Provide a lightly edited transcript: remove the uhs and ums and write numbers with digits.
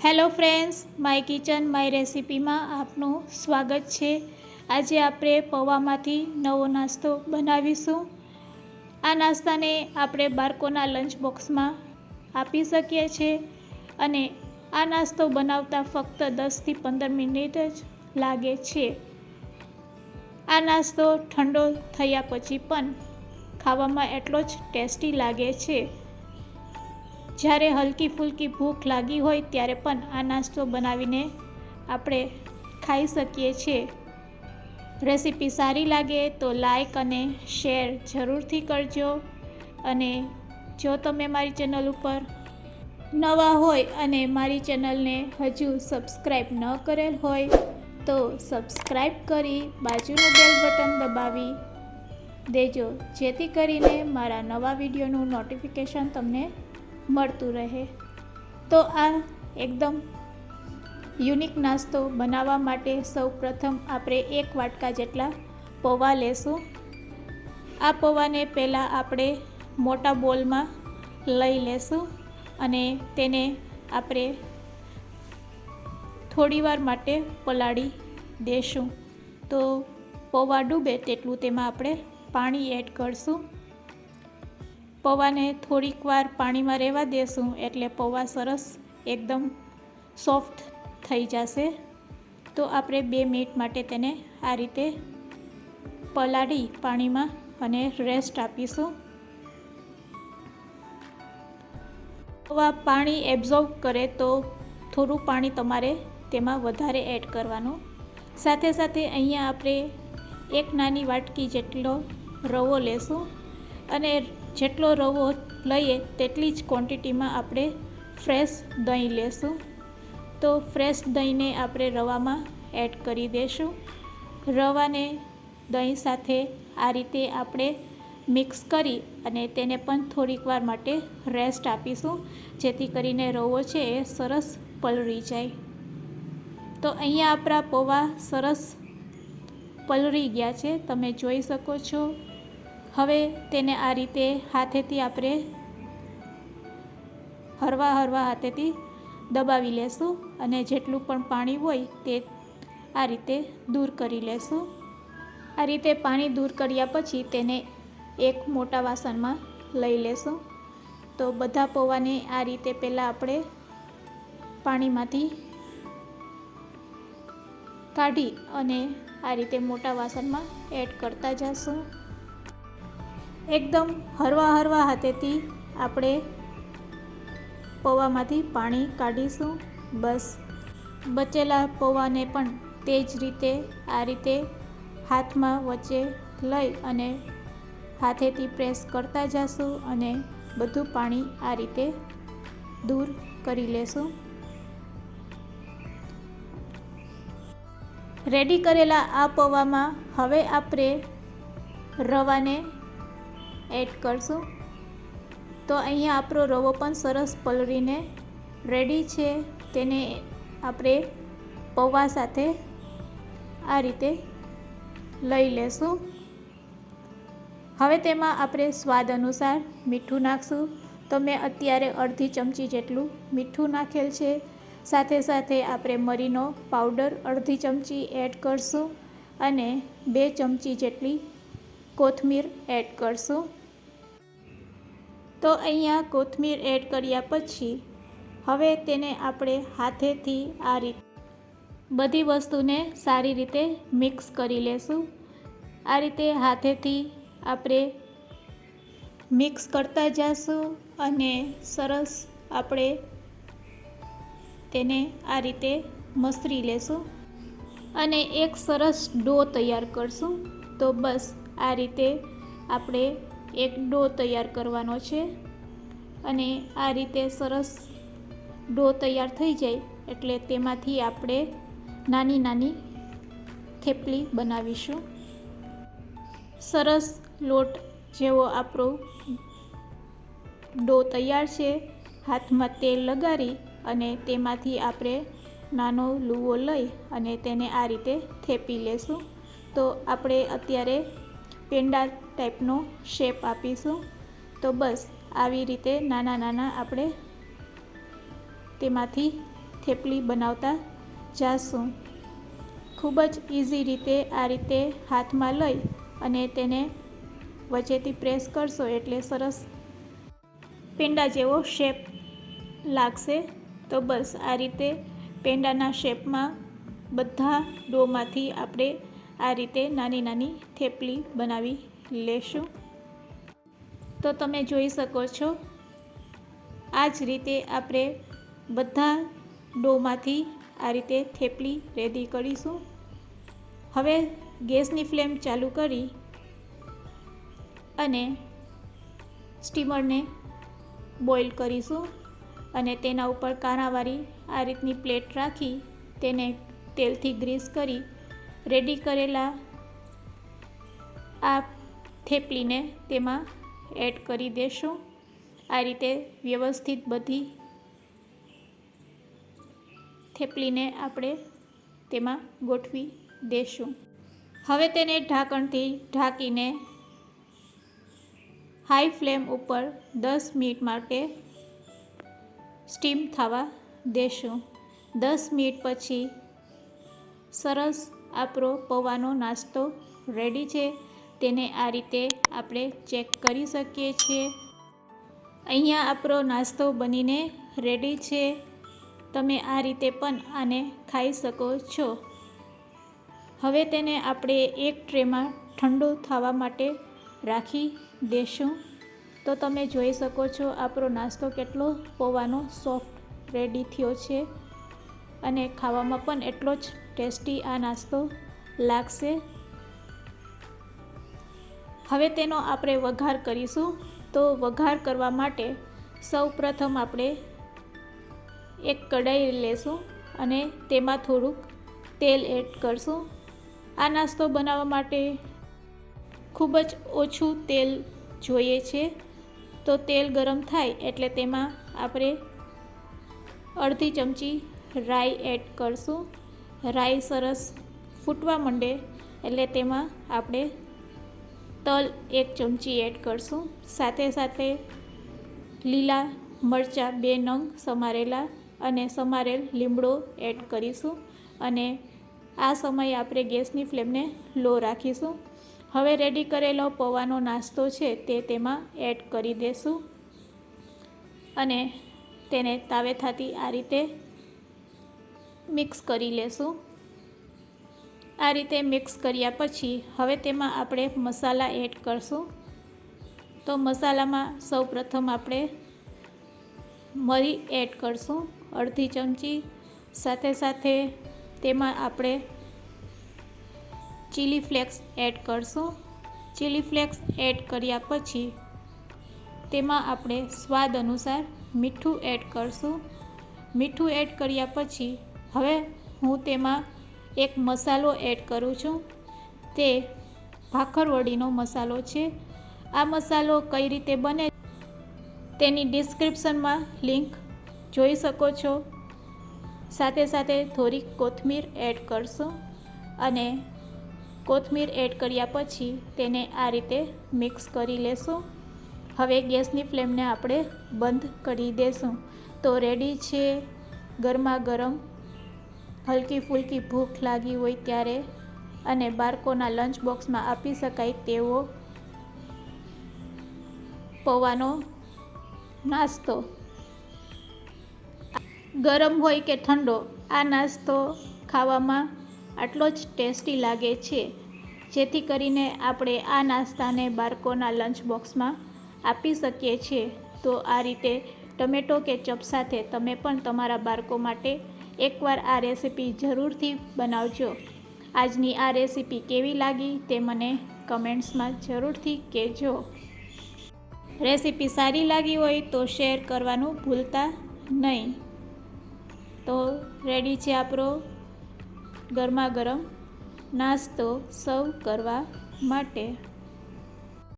Hello friends, my kitchen my રેસિપીમાં આપનું સ્વાગત છે। આજે આપણે પૌવામાંથી નવો નાસ્તો બનાવીશું। આ નાસ્તાને આપણે બાળકોના લંચ બોક્સમાં આપી શકીએ છીએ અને આ નાસ્તો બનાવતા ફક્ત 10થી 15 મિનિટ જ લાગે છે। આ નાસ્તો ઠંડો થયા પછી પણ ખાવામાં એટલો જ ટેસ્ટી લાગે છે। જ્યારે હલકી ફૂલકી ભૂખ લાગી હોય ત્યારે પણ આ નાસ્તો બનાવીને આપણે ખાઈ શકીએ છીએ। રેસીપી સારી લાગે તો લાઈક અને શેર જરૂરથી કરજો અને જો તમે મારી ચેનલ ઉપર નવા હોય અને મારી ચેનલને હજુ સબસ્ક્રાઈબ ન કરેલ હોય તો સબસ્ક્રાઈબ કરી બાજુનું બેલ બટન દબાવી દેજો, જેથી કરીને મારા નવા વિડીયોનું નોટિફિકેશન તમને મળતું રહે। તો આ એકદમ યુનિક નાસ્તો બનાવવા માટે સૌપ્રથમ આપણે 1 વાટકા જેટલા પૌવા લેશું। આ પૌવાને પહેલાં આપણે મોટા બોલમાં લઈ લેશું અને તેને આપણે થોડીવાર માટે પલાળી દેશું। તો પૌવા ડૂબે તેટલું તેમાં આપણે પાણી એડ કરશું। પૌવાને થોડીક વાર પાણીમાં રહેવા દેશું એટલે પૌવા સરસ એકદમ સોફ્ટ થઈ જશે। તો આપણે 2 મિનિટ માટે તેને આ રીતે પલાળી પાણીમાં અને રેસ્ટ આપીશું। પૌવા પાણી એબ્ઝોર્બ કરે તો થોડું પાણી તમારે તેમાં વધારે એડ કરવાનું। સાથે સાથે અહીંયા આપણે 1 નાની વાટકી જેટલો રવો લેશું અને જેટલો રવો લઈએ તેટલી જ ક્વોન્ટિટીમાં આપણે ફ્રેશ દહીં લેશું। તો ફ્રેશ દહીંને આપણે રવામાં એડ કરી દઈશું। રવાને દહીં સાથે આ રીતે આપણે મિક્સ કરી અને તેને પણ થોડીક વાર માટે રેસ્ટ આપીશું, જેથી કરીને રવો છે એ સરસ પલળી જાય। તો અહીંયા આપણા પૌવા સરસ પલળી ગયા છે, તમે જોઈ શકો છો। હવે તેને આ રીતે હાથેથી આપણે હળવા હાથેથી દબાવી લેશું અને જેટલું પણ પાણી હોય તે આ રીતે દૂર કરી લેશું। આ રીતે પાણી દૂર કર્યા પછી તેને એક મોટા વાસણમાં લઈ લેશું। તો બધા પૌવાને આ રીતે પહેલાં આપણે પાણીમાંથી કાઢી અને આ રીતે મોટા વાસણમાં એડ કરતા જશું। એકદમ હળવા હાથેથી આપણે પૌવામાંથી પાણી કાઢીશું। બસ બચેલા પૌવાને પણ તે જ રીતે આ રીતે હાથમાં વચ્ચે લઈ અને હાથેથી પ્રેસ કરતા જશું અને બધું પાણી આ રીતે દૂર કરી લેશું। રેડી કરેલા આ પૌવામાં હવે આપણે રવાને એડ કરશું। તો અહીંયા આપણો રવો પણ સરસ પલળીને રેડી છે। તેને આપણે પૌવા સાથે આ રીતે લઈ લેશું। હવે તેમાં આપણે સ્વાદ અનુસાર મીઠું નાખશું। તો મેં અત્યારે અડધી ચમચી જેટલું મીઠું નાખેલ છે। સાથે સાથે આપણે મરીનો પાવડર અડધી ચમચી એડ કરશું અને 2 ચમચી જેટલી કોથમીર એડ કરશું। તો અહીંયા કોથમીર એડ કર્યા પછી હવે તેને આપણે હાથેથી આ રીતે બધી વસ્તુને સારી રીતે મિક્સ કરી લેશું। આ રીતે હાથેથી આપણે મિક્સ કરતા જશું અને સરસ આપણે તેને આ રીતે મસળી લેશું અને એક સરસ ડો તૈયાર કરશું। તો બસ આ રીતે આપણે એક ડો તૈયાર કરવાનો છે અને આ રીતે સરસ ડો તૈયાર થઈ જાય એટલે તેમાંથી આપણે નાની નાની થેપલી બનાવીશું। સરસ લોટ જેવો આપણો ડો તૈયાર છે। હાથમાં તેલ લગાડી અને તેમાંથી આપણે નાનો લુવો લઈ અને તેને આ રીતે થેપી લેશું। તો આપણે અત્યારે પેંડા ટાઈપનો શેપ આપીશું। તો બસ આવી રીતે નાના આપણે તેમાંથી થેપલી બનાવતા જાશું. ખૂબ જ ઇઝી રીતે આ રીતે હાથમાં લઈ અને તેને વચ્ચેથી પ્રેસ કરશો એટલે સરસ પેંડા જેવો શેપ લાગશે. તો બસ આ રીતે પેંડાના શેપમાં બધા ડોમાંથી આપણે આ રીતે નાની નાની થેપલી બનાવી લેશું. તો તમે જોઈ શકો છો આ જ રીતે આપણે બધા ડોમાંથી આ રીતે થેપલી રેડી કરીશું. હવે ગેસની ફ્લેમ ચાલુ કરી અને સ્ટીમરને બોઇલ કરીશું અને તેના ઉપર કાણાવાળી આ રીતની પ્લેટ રાખી તેને તેલથી ગ્રીસ કરી રેડી કરેલા આ થેપલીને તેમાં એડ કરી દેશું. આ રીતે વ્યવસ્થિત બધી થેપલીને આપણે તેમાં ગોઠવી દેશું. હવે તેને ઢાંકણથી ઢાંકીને હાઈ ફ્લેમ ઉપર 10 મિનિટ માટે સ્ટીમ થવા દેશું. 10 મિનિટ પછી સરસ આપણો પૌવાનો નાસ્તો રેડી છે. તેને આ રીતે આપણે ચેક કરી શકીએ છીએ. અહીંયા આપણો નાસ્તો બનીને રેડી છે. તમે આ રીતે પણ આને ખાઈ શકો છો. હવે તેને આપણે એક ટ્રેમાં ઠંડુ થવા માટે રાખી દેશું. તો તમે જોઈ શકો છો આપણો નાસ્તો કેટલો પૌવાનો સોફ્ટ રેડી થયો છે અને ખાવામાં પણ એટલો જ ટેસ્ટી આ નાસ્તો લાગશે. હવે તેનો આપણે વઘાર કરીશું. તો વઘાર કરવા માટે સૌ પ્રથમ આપણે એક કઢાઈ લેશું અને તેમાં થોડુંક તેલ એડ કરશું. આ નાસ્તો બનાવવા માટે ખૂબ જ ઓછું તેલ જોઈએ છે. તો તેલ ગરમ થાય એટલે તેમાં આપણે અડધી ચમચી રાઈ એડ કરશું. રાઈ સરસ ફૂટવા માંડે એટલે તેમાં આપણે તલ 1 ચમચી એડ કરશું. સાથે સાથે લીલા મરચાં 2 નંગ સમારેલા અને સમારેલ લીમડો એડ કરીશું અને આ સમયે આપણે ગેસની ફ્લેમને લો રાખીશું. હવે રેડી કરેલો પૌવાનો નાસ્તો છે તે તેમાં એડ કરી દેશું અને તેને તાવેથાથી આ રીતે મિક્સ કરી લેશું. આ રીતે મિક્સ કર્યા પછી હવે તેમાં આપણે મસાલા એડ કરશું. તો મસાલામાં સૌ પ્રથમ આપણે મરી એડ કરશું અડધી ચમચી. સાથે સાથે તેમાં આપણે ચીલી ફ્લેક્સ એડ કરશું. ચીલી ફ્લેક્સ એડ કર્યા પછી તેમાં આપણે સ્વાદ અનુસાર મીઠું એડ કરશું. મીઠું એડ કર્યા પછી હવે હું તેમાં એક મસાલો એડ કરું છું. તે ભાખરવડીનો મસાલો છે. આ મસાલો કઈ રીતે બને તેની ડિસ્ક્રિપ્શનમાં લિંક જોઈ શકો છો. સાથે સાથે થોડીક કોથમીર એડ કરશું અને કોથમીર એડ કર્યા પછી તેને આ રીતે મિક્સ કરી લેશું. હવે ગેસની ફ્લેમને આપણે બંધ કરી દેશું. તો રેડી છે ગરમા ગરમ હલકી ફૂલકી ભૂખ લાગી હોય ત્યારે અને બાળકોના લંચ બોક્સમાં આપી શકાય તેવો પૌવાનો નાસ્તો. ગરમ હોય કે ઠંડો આ નાસ્તો ખાવામાં આટલો જ ટેસ્ટી લાગે છે. જેથી કરીને આપણે આ નાસ્તાને બાળકોના લંચ બોક્સમાં આપી શકીએ છીએ. તો આ રીતે ટમેટો કેચઅપ સાથે તમે પણ તમારા બાળકો માટે એકવાર આ રેસીપી જરૂરથી બનાવજો. આજની આ રેસીપી કેવી લાગી તે મને કમેન્ટ્સમાં જરૂરથી કહેજો. રેસીપી સારી લાગી હોય તો શેર કરવાનું ભૂલતા નહીં. તો રેડી છે આપણો ગરમા ગરમ નાસ્તો સર્વ કરવા માટે.